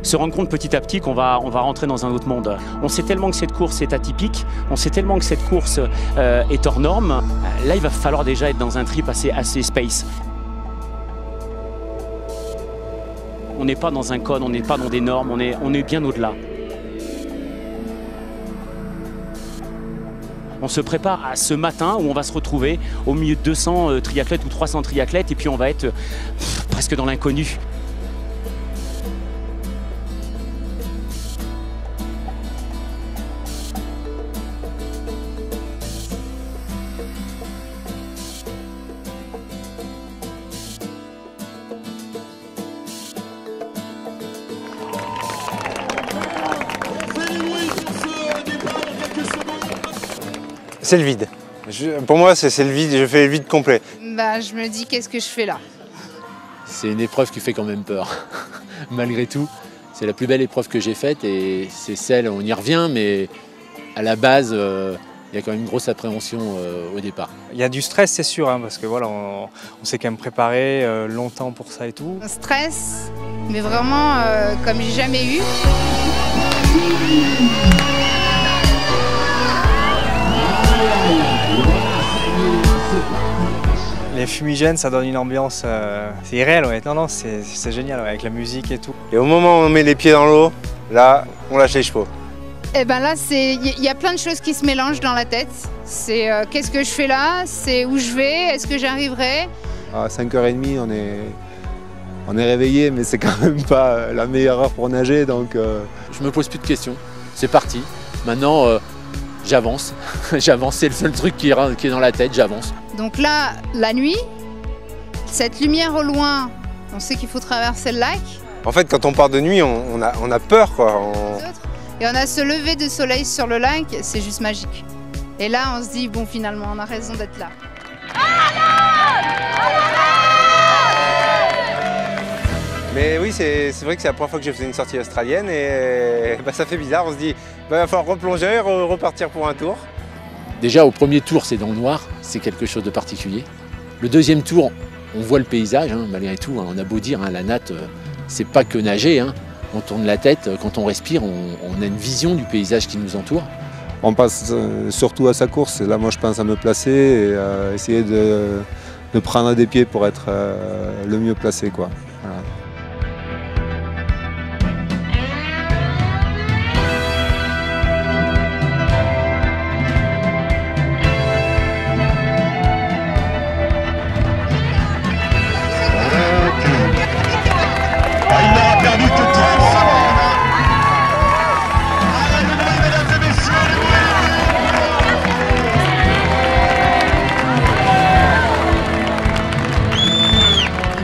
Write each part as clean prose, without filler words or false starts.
se rendre compte petit à petit qu'on va rentrer dans un autre monde. On sait tellement que cette course est atypique, on sait tellement que cette course est hors norme. Là, il va falloir déjà être dans un trip assez space. On n'est pas dans un code, on n'est pas dans des normes, on est bien au-delà. On se prépare à ce matin où on va se retrouver au milieu de 200 triathlètes ou 300 triathlètes et puis on va être presque dans l'inconnu. C'est le vide. Pour moi, c'est le vide, je fais le vide complet. Bah, je me dis, qu'est-ce que je fais là? C'est une épreuve qui fait quand même peur, malgré tout. C'est la plus belle épreuve que j'ai faite et c'est celle, on y revient, mais à la base, il y a quand même une grosse appréhension au départ. Il y a du stress, c'est sûr, hein, parce que voilà, on s'est quand même préparé longtemps pour ça et tout. Un stress, mais vraiment comme j'ai jamais eu. Les fumigènes, ça donne une ambiance, c'est irréel, ouais. Non, c'est génial, ouais, avec la musique et tout. Et au moment où on met les pieds dans l'eau, là, on lâche les chevaux. Et ben là, il y a plein de choses qui se mélangent dans la tête. C'est qu'est-ce que je fais là? C'est où je vais? Est-ce que j'arriverai? À 5h30, on est réveillé, mais c'est quand même pas la meilleure heure pour nager, donc... Je me pose plus de questions, c'est parti. Maintenant, j'avance. J'avance, c'est le seul truc qui est dans la tête, j'avance. Donc là, la nuit, cette lumière au loin, on sait qu'il faut traverser le lac. En fait, quand on part de nuit, on a peur, quoi. Et on a ce lever de soleil sur le lac, c'est juste magique. Et là, on se dit, bon, finalement, on a raison d'être là. Mais oui, c'est vrai que c'est la première fois que je faisais une sortie australienne et bah, ça fait bizarre. On se dit, bah, il va falloir replonger, repartir pour un tour. Déjà, au premier tour, c'est dans le noir, c'est quelque chose de particulier. Le deuxième tour, on voit le paysage, hein, malgré tout. Hein, on a beau dire, hein, la natte, c'est pas que nager. Hein. On tourne la tête, quand on respire, on a une vision du paysage qui nous entoure. On passe surtout à sa course. Là, moi, je pense à me placer et à essayer de prendre des pieds pour être le mieux placé, quoi. Voilà.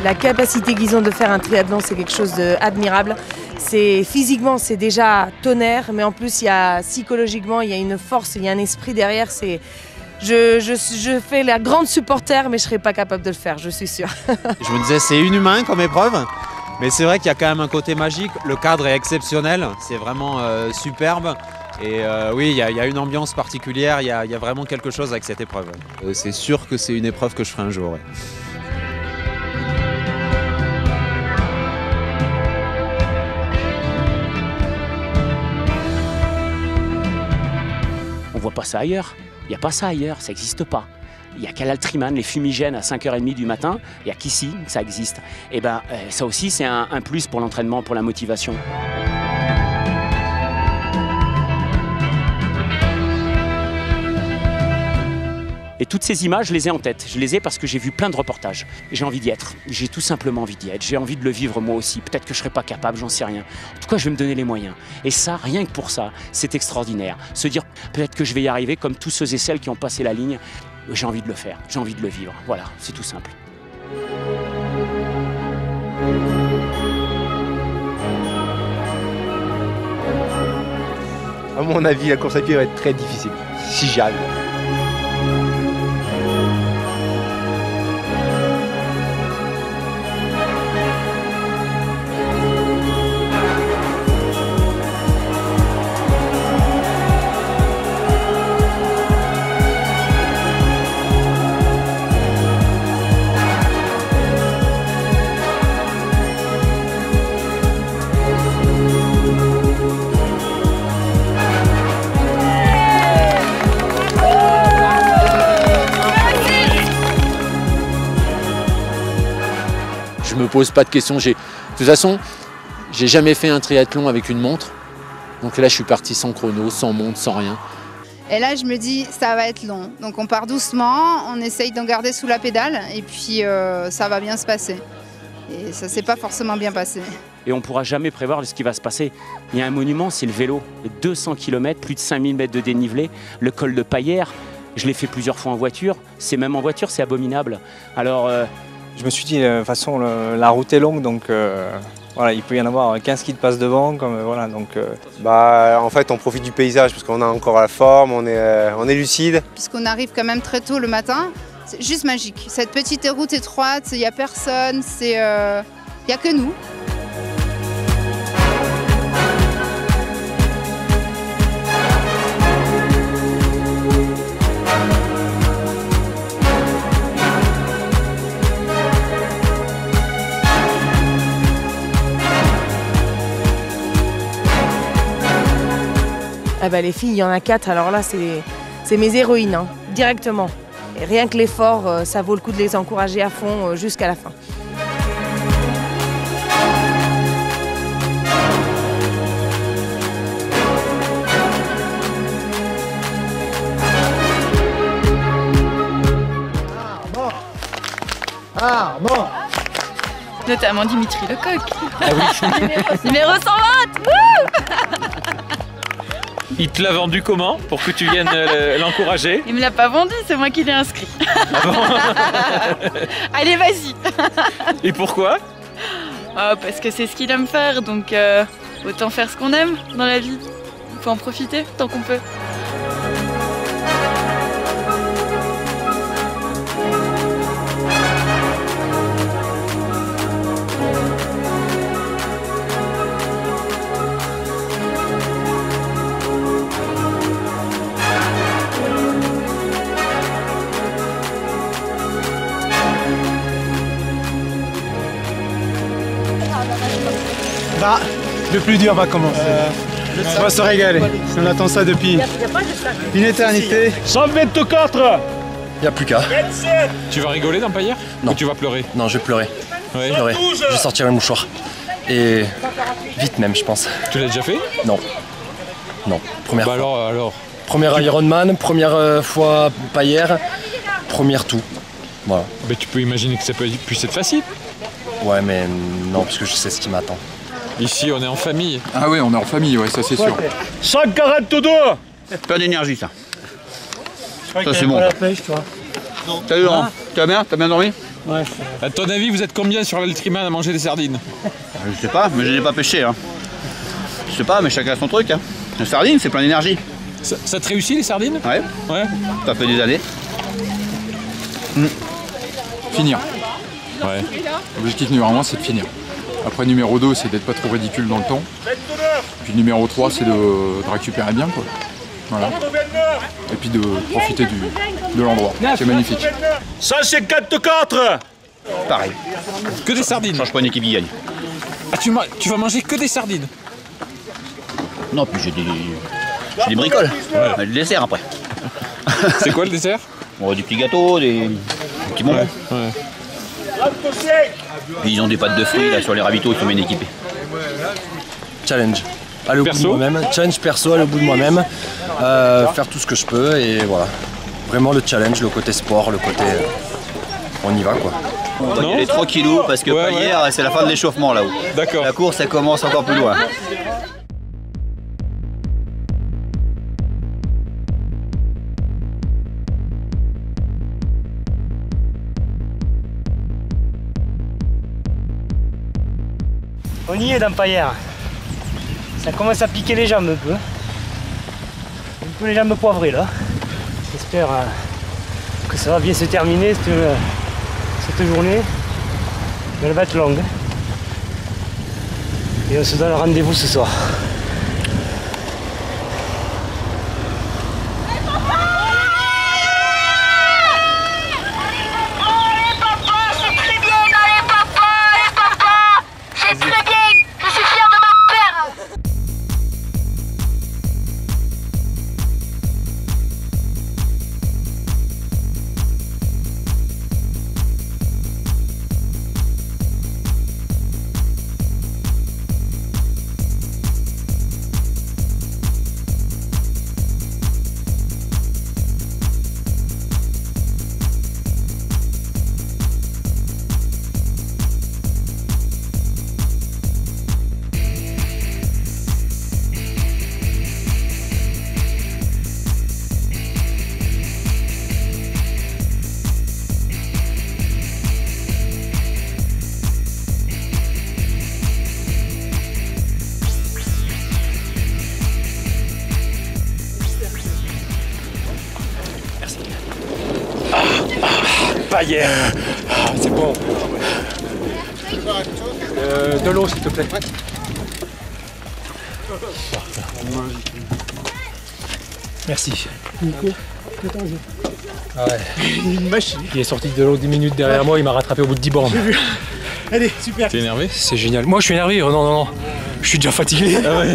La capacité qu'ils ont de faire un triathlon, c'est quelque chose d'admirable. Physiquement, c'est déjà tonnerre, mais en plus, psychologiquement, il y a une force, il y a un esprit derrière. Je fais la grande supporter, mais je ne serais pas capable de le faire, je suis sûre. Je me disais, c'est inhumain comme épreuve, mais c'est vrai qu'il y a quand même un côté magique. Le cadre est exceptionnel, c'est vraiment superbe. Et oui, il y a une ambiance particulière, il y a vraiment quelque chose avec cette épreuve. C'est sûr que c'est une épreuve que je ferai un jour. Ouais. On voit pas ça ailleurs. Il n'y a pas ça ailleurs, ça n'existe pas. Il n'y a qu'à l'Altriman, les fumigènes à 5h30 du matin, il n'y a qu'ici que ça existe. Et ben ça aussi c'est un plus pour l'entraînement, pour la motivation. Et toutes ces images, je les ai en tête. Je les ai parce que j'ai vu plein de reportages. J'ai envie d'y être. J'ai tout simplement envie d'y être. J'ai envie de le vivre moi aussi. Peut-être que je ne serai pas capable, j'en sais rien. En tout cas, je vais me donner les moyens. Et ça, rien que pour ça, c'est extraordinaire. Se dire, peut-être que je vais y arriver comme tous ceux et celles qui ont passé la ligne. J'ai envie de le faire. J'ai envie de le vivre. Voilà, c'est tout simple. À mon avis, la course à pied va être très difficile, si j'y arrive. me pose pas de questions. De toute façon, j'ai jamais fait un triathlon avec une montre. Donc là, je suis parti sans chrono, sans montre, sans rien. Et là, je me dis, ça va être long. Donc on part doucement, on essaye d'en garder sous la pédale et puis ça va bien se passer. Et ça s'est pas forcément bien passé. Et on ne pourra jamais prévoir ce qui va se passer. Il y a un monument, c'est le vélo. 200 km, plus de 5000 mètres de dénivelé, le col de Paillères. Je l'ai fait plusieurs fois en voiture. C'est même en voiture, c'est abominable. Alors, Je me suis dit, de toute façon, la route est longue, donc voilà, il peut y en avoir 15 qui te passent devant. Voilà, donc, Bah, en fait, on profite du paysage parce qu'on a encore la forme, on est lucide. Puisqu'on arrive quand même très tôt le matin, c'est juste magique. Cette petite route étroite, il n'y a personne, il n'y a que nous. Ah bah, les filles, il y en a 4, alors là c'est mes héroïnes, hein, directement. Et rien que l'effort, ça vaut le coup de les encourager à fond jusqu'à la fin. Notamment Dimitri Lecoq. Ah oui. Numéro 120. Il te l'a vendu comment pour que tu viennes l'encourager? Il me l'a pas vendu, c'est moi qui l'ai inscrit. Ah bon? Allez, vas-y. Et pourquoi? Parce que c'est ce qu'il aime faire, donc autant faire ce qu'on aime dans la vie. Il faut en profiter tant qu'on peut. Bah, le plus dur va commencer. On va se régaler. On attend ça depuis une éternité. 124. Il n'y a plus qu'à. Tu vas rigoler dans Paillères? Non. Ou tu vas pleurer? Non, je vais pleurer. Oui. Pleurer. Je vais sortir le mouchoir. Et vite même, je pense. Tu l'as déjà fait? Non. Non. Première bah fois. alors. Première Ironman, première fois Paillères, première tout. Voilà. Bah, tu peux imaginer que ça puisse être facile. Ouais, mais non, parce que je sais ce qui m'attend. Ici, on est en famille. Ah oui, on est en famille, ouais, ça c'est sûr. 142. Pas d'énergie, ça. Ça c'est bon. La pêche, toi. Salut Laurent, tu vas bien? T'as bien dormi? Ouais. À ton avis, vous êtes combien sur l'Altriman à manger des sardines? Je sais pas, mais je n'ai pas pêché. Hein. Je sais pas, mais chacun a son truc. Hein. Les sardines, c'est plein d'énergie. Ça te réussit les sardines? Ouais. Ouais. Ça fait des années. Finir. Ouais. L'objectif numéro 1, c'est de finir. Après, numéro 2, c'est d'être pas trop ridicule dans le temps. Puis numéro 3, c'est de récupérer bien, quoi. Voilà. Et puis de profiter de l'endroit. C'est magnifique. 154. Pareil. Que des sardines. Change pas une équipe qui gagne. Ah, tu vas manger que des sardines? Non, puis j'ai des bricoles. Ouais. Du dessert après. C'est quoi le dessert? Bon, du petit gâteau, des petits bonbons. Ouais. Et ils ont des pâtes de fruits là sur les ravitaux, ils sont bien équipés. Challenge. Aller au bout de moi-même. Challenge perso, aller au bout de moi-même. Faire tout ce que je peux et voilà. Vraiment le challenge, le côté sport, le côté. On y va quoi. On va y aller tranquillou parce que Paillères, c'est la fin de l'échauffement là-haut. D'accord. La course, elle commence encore plus loin. On y est dans Paillères. Ça commence à piquer les jambes un peu. Un peu les jambes poivrées là. J'espère que ça va bien se terminer cette journée. Mais elle va être longue. Et on se donne rendez-vous ce soir. paillère. Ah, c'est bon. De l'eau, s'il te plaît. Merci. Ah ouais. Une machine. Il est sorti de l'eau 10 minutes derrière moi, il m'a rattrapé au bout de 10 bornes. J'ai vu. Allez, super. T'es énervé? C'est génial. Moi je suis énervé, non, non, non. Je suis déjà fatigué. Ah ouais.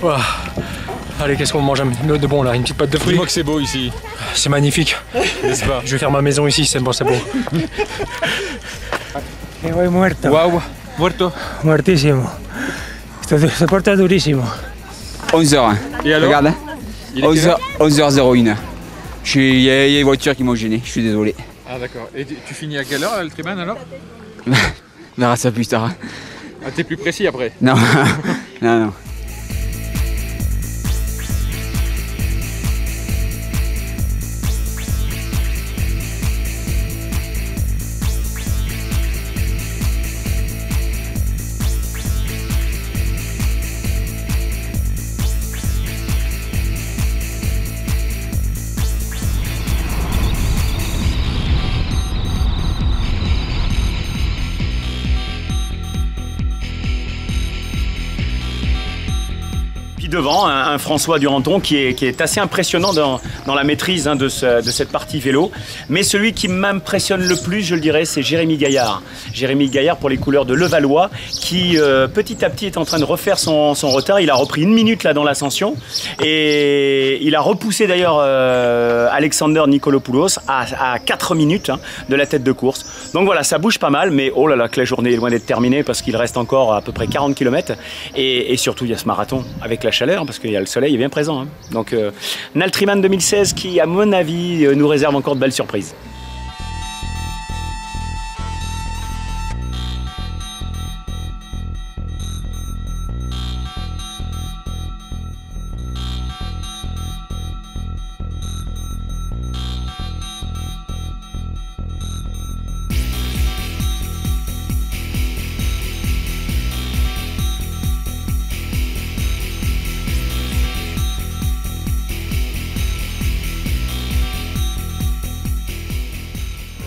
Ouah. Allez, qu'est-ce qu'on mange de bon là? Une petite pâte de fruits. Dis-moi que c'est beau ici. C'est magnifique. N'est-ce pas? Je vais faire ma maison ici, c'est bon, c'est beau. Me voy muerto. Wow, muerto. Muertísimo. Esto se porta durísimo. 11h. Et alors? Regarde. 11h01. Il y a les voitures qui m'ont gêné, je suis désolé. Ah d'accord. Et tu finis à quelle heure l'Altriman alors? On verra ça plus tard. Ah, t'es plus précis après? Non, non, non. Devant, un François Duranton qui est assez impressionnant dans la maîtrise de cette partie vélo. Mais celui qui m'impressionne le plus, je le dirais, c'est Jérémy Gaillard. Jérémy Gaillard pour les couleurs de Levallois, qui petit à petit est en train de refaire son retard. Il a repris 1 minute là dans l'ascension et il a repoussé d'ailleurs Alexander Nikolopoulos à 4 minutes de la tête de course. Donc voilà, ça bouge pas mal, mais oh là là que la journée est loin d'être terminée parce qu'il reste encore à peu près 40 km. Et surtout, il y a ce marathon avec la chaleur parce qu'il y a le soleil est bien présent. Donc un Altriman 2016 qui, à mon avis, nous réserve encore de belles surprises.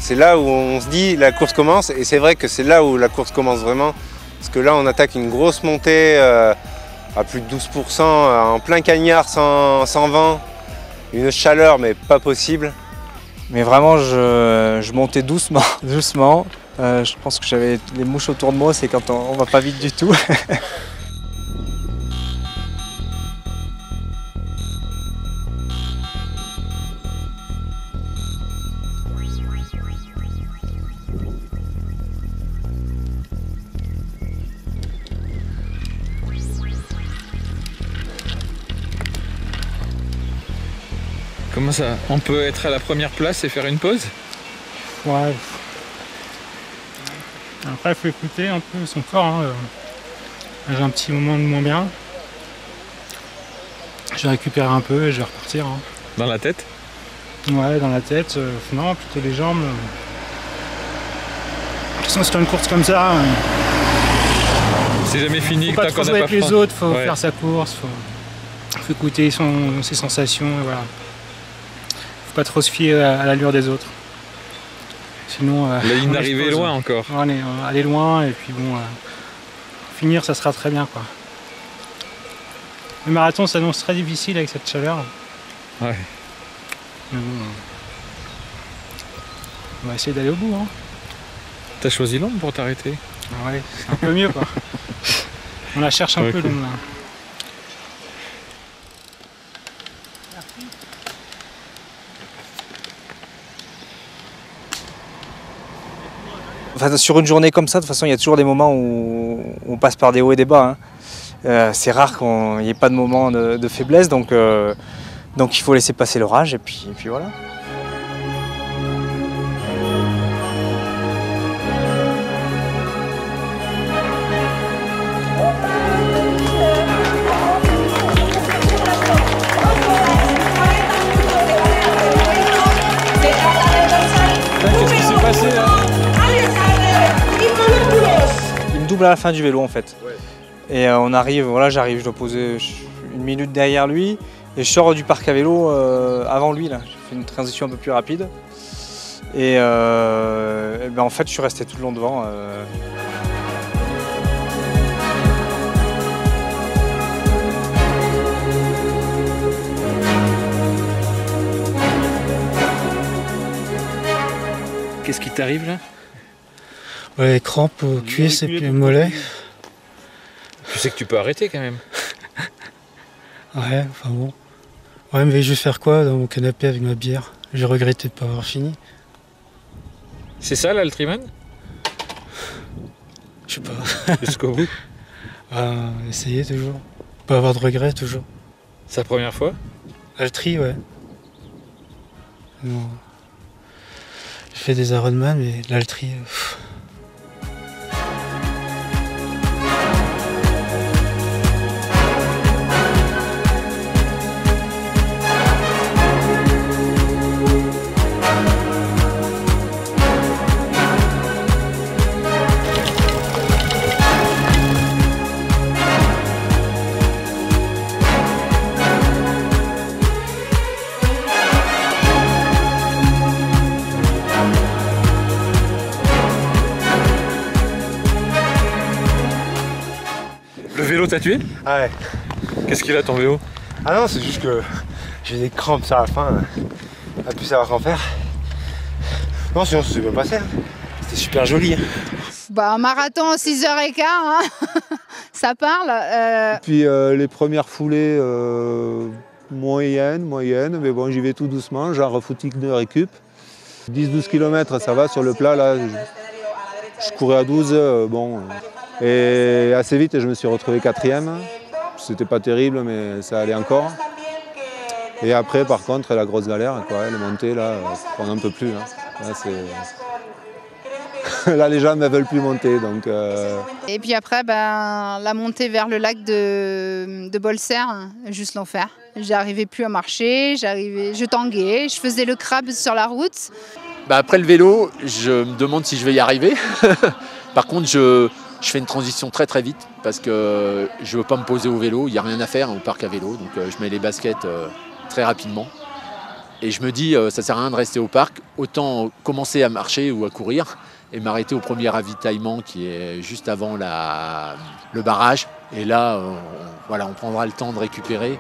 C'est là où on se dit la course commence, et c'est vrai que c'est là où la course commence vraiment, parce que là on attaque une grosse montée à plus de 12%, en plein cagnard sans vent, une chaleur mais pas possible. Mais vraiment je montais doucement, doucement. Je pense que j'avais les mouches autour de moi, c'est quand on va pas vite du tout. Comment ça? On peut être à la première place et faire une pause? Ouais. Après, il faut écouter un peu son corps. J'ai un petit moment de moins bien. Je vais récupérer un peu et je vais repartir. Dans la tête? Ouais, dans la tête. Non, plutôt les jambes. De toute façon, sur une course comme ça, c'est jamais fini. Faut pas trop jouer avec les autres, faut faire sa course, faut écouter ses sensations, et voilà. Faut pas trop se fier à l'allure des autres. Sinon, la ligne d'arrivée est loin encore. On est aller loin et puis bon, finir ça sera très bien quoi. Le marathon s'annonce très difficile avec cette chaleur. Ouais. Mais bon, on va essayer d'aller au bout. T'as choisi l'ombre pour t'arrêter? Ouais, c'est un peu mieux quoi. On la cherche un peu l'ombre là. Enfin, sur une journée comme ça, de toute façon, il y a toujours des moments où on passe par des hauts et des bas. C'est rare qu'il n'y ait pas de moment de faiblesse, donc il faut laisser passer l'orage et puis voilà. Qu'est-ce qui s'est passé là? Il me double à la fin du vélo en fait. Ouais. Et on arrive, voilà, j'arrive, je dois poser 1 minute derrière lui et je sors du parc à vélo avant lui là. J'ai fait une transition un peu plus rapide. Et ben en fait, je suis resté tout le long devant. Qu'est-ce qui t'arrive là? Ouais, crampes aux cuisses et puis aux mollets. Tu sais que tu peux arrêter quand même. Ouais, enfin bon. Ouais, mais je vais faire quoi dans mon canapé avec ma bière? J'ai regretté de pas avoir fini. C'est ça l'Altriman? Je sais pas. Jusqu'au bout? Essayer toujours. Pas avoir de regrets toujours. C'est la première fois? Altri, ouais. Non. J'ai fait des Ironman, mais l'Altri... Le vélo t'a tué? Ah ouais. Qu'est-ce qu'il a ton vélo? Ah non, c'est juste que j'ai des crampes à la fin, à plus savoir qu'en faire. Non, sinon ça s'est bien passé. Hein. C'était super joli. Hein. Bah, un marathon 6h15, hein. Ça parle. Et puis les premières foulées moyennes, mais bon, j'y vais tout doucement, genre footing de récup. 10-12 km, ça va sur le plat, là, je courais à 12, bon. Et assez vite, je me suis retrouvé 4e. C'était pas terrible, mais ça allait encore. Et après, par contre, la grosse galère, quoi, les montées, là, on n'en peut plus. Hein. Là, là, les gens ne veulent plus monter. Donc, Et puis après, ben, la montée vers le lac de Bolsère, juste l'enfer. J'arrivais plus à marcher, je tanguais, je faisais le crabe sur la route. Bah après le vélo, je me demande si je vais y arriver. Par contre, je fais une transition très très vite parce que je veux pas me poser au vélo, il n'y a rien à faire au parc à vélo, donc je mets les baskets très rapidement. Et je me dis, ça sert à rien de rester au parc, autant commencer à marcher ou à courir et m'arrêter au premier ravitaillement qui est juste avant le barrage. Et là, voilà, on prendra le temps de récupérer.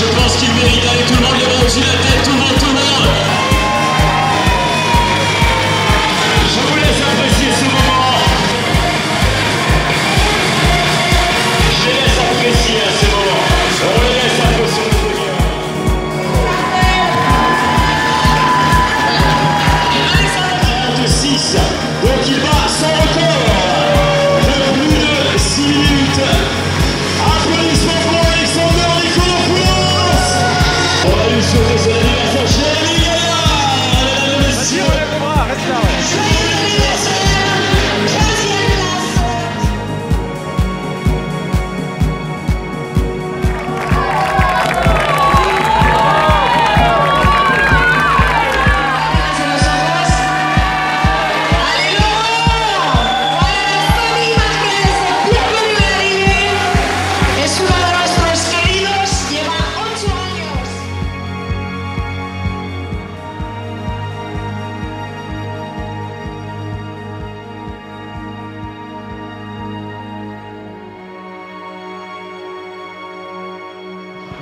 Je pense qu'il mérite avec tout le monde, levez au-dessus de la tête, tout le monde. Je vous laisse apprécier ce moment. Je les laisse apprécier à ce moment. On les laisse apprécier le souvenir. Alexandre 6, donc il bat son record de plus de 6 minutes. Applaudissements pour Alexander Nikolopoulos. On va lui souhaiter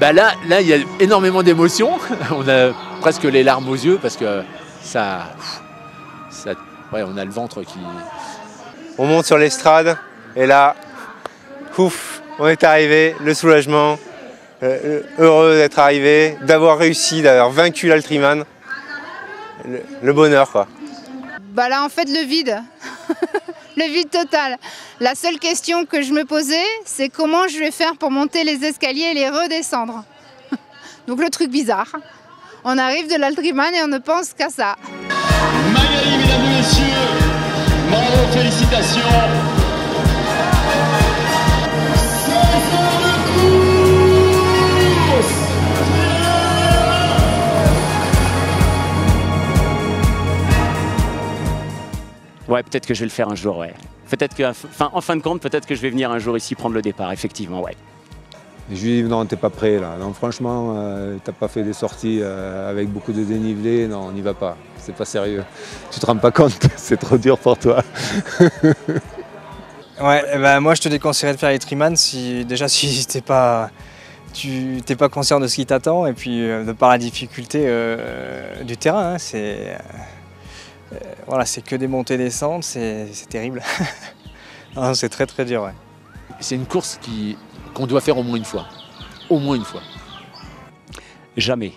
Bah là, il y a énormément d'émotions. On a presque les larmes aux yeux parce que ouais, on a le ventre qui... On monte sur l'estrade et là, ouf, on est arrivé, le soulagement, heureux d'être arrivé, d'avoir réussi, d'avoir vaincu l'Altriman, le bonheur quoi. Bah là en fait le vide, le vide total. La seule question que je me posais, c'est comment je vais faire pour monter les escaliers et les redescendre. Donc le truc bizarre, on arrive de l'Altriman et on ne pense qu'à ça. Magali, mesdames et messieurs, bravo, félicitations. Ouais, peut-être que je vais le faire un jour, ouais. Peut-être que, en fin de compte, peut-être que je vais venir un jour ici prendre le départ, effectivement, ouais. Et je lui dis non, t'es pas prêt là. Non, franchement, t'as pas fait des sorties avec beaucoup de dénivelé, non, on n'y va pas. C'est pas sérieux. Tu te rends pas compte, c'est trop dur pour toi. Ouais, bah, moi je te déconseillerais de faire les triman si t'es pas conscient de ce qui t'attend et puis de par la difficulté du terrain. Hein, voilà, c'est que des montées et descentes, c'est terrible. C'est très très dur. Ouais. C'est une course qu'on doit faire au moins une fois. Au moins une fois. Jamais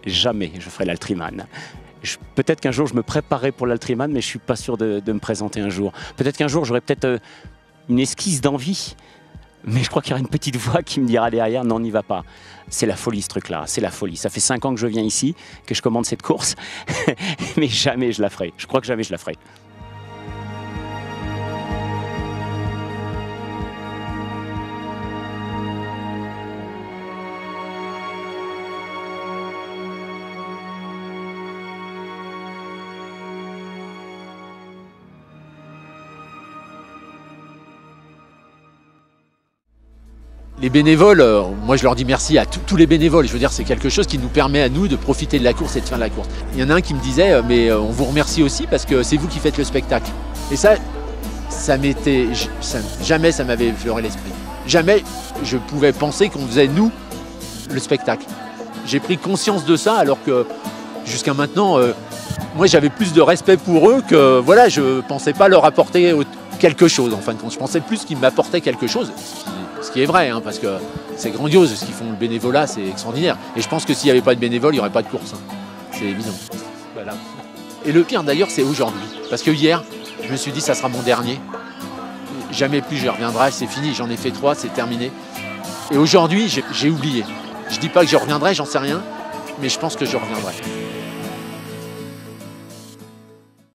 je ferai l'Altriman. Peut-être qu'un jour je me préparerai pour l'Altriman, mais je ne suis pas sûr de me présenter un jour. Peut-être qu'un jour j'aurai peut-être une esquisse d'envie, mais je crois qu'il y aura une petite voix qui me dira derrière, non, n'y va pas. C'est la folie ce truc-là, c'est la folie. Ça fait 5 ans que je viens ici, que je commande cette course, mais jamais je la ferai. Je crois que jamais je la ferai. Les bénévoles, moi je leur dis merci à tous les bénévoles. Je veux dire, c'est quelque chose qui nous permet à nous de profiter de la course et de faire la course. Il y en a un qui me disait, mais on vous remercie aussi parce que c'est vous qui faites le spectacle. Et jamais ça m'avait effleuré l'esprit. Jamais je pouvais penser qu'on faisait, nous, le spectacle. J'ai pris conscience de ça alors que jusqu'à maintenant, moi j'avais plus de respect pour eux que voilà, je pensais pas leur apporter quelque chose en fin de compte. Je pensais plus qu'ils m'apportaient quelque chose. Ce qui est vrai, hein, parce que c'est grandiose ce qu'ils font, le bénévolat, c'est extraordinaire. Et je pense que s'il n'y avait pas de bénévoles, il n'y aurait pas de course. Hein. C'est évident. Voilà. Et le pire d'ailleurs, c'est aujourd'hui. Parce que hier, je me suis dit, ça sera mon dernier. Jamais plus je reviendrai, c'est fini, j'en ai fait 3, c'est terminé. Et aujourd'hui, j'ai oublié. Je dis pas que je reviendrai, j'en sais rien, mais je pense que je reviendrai.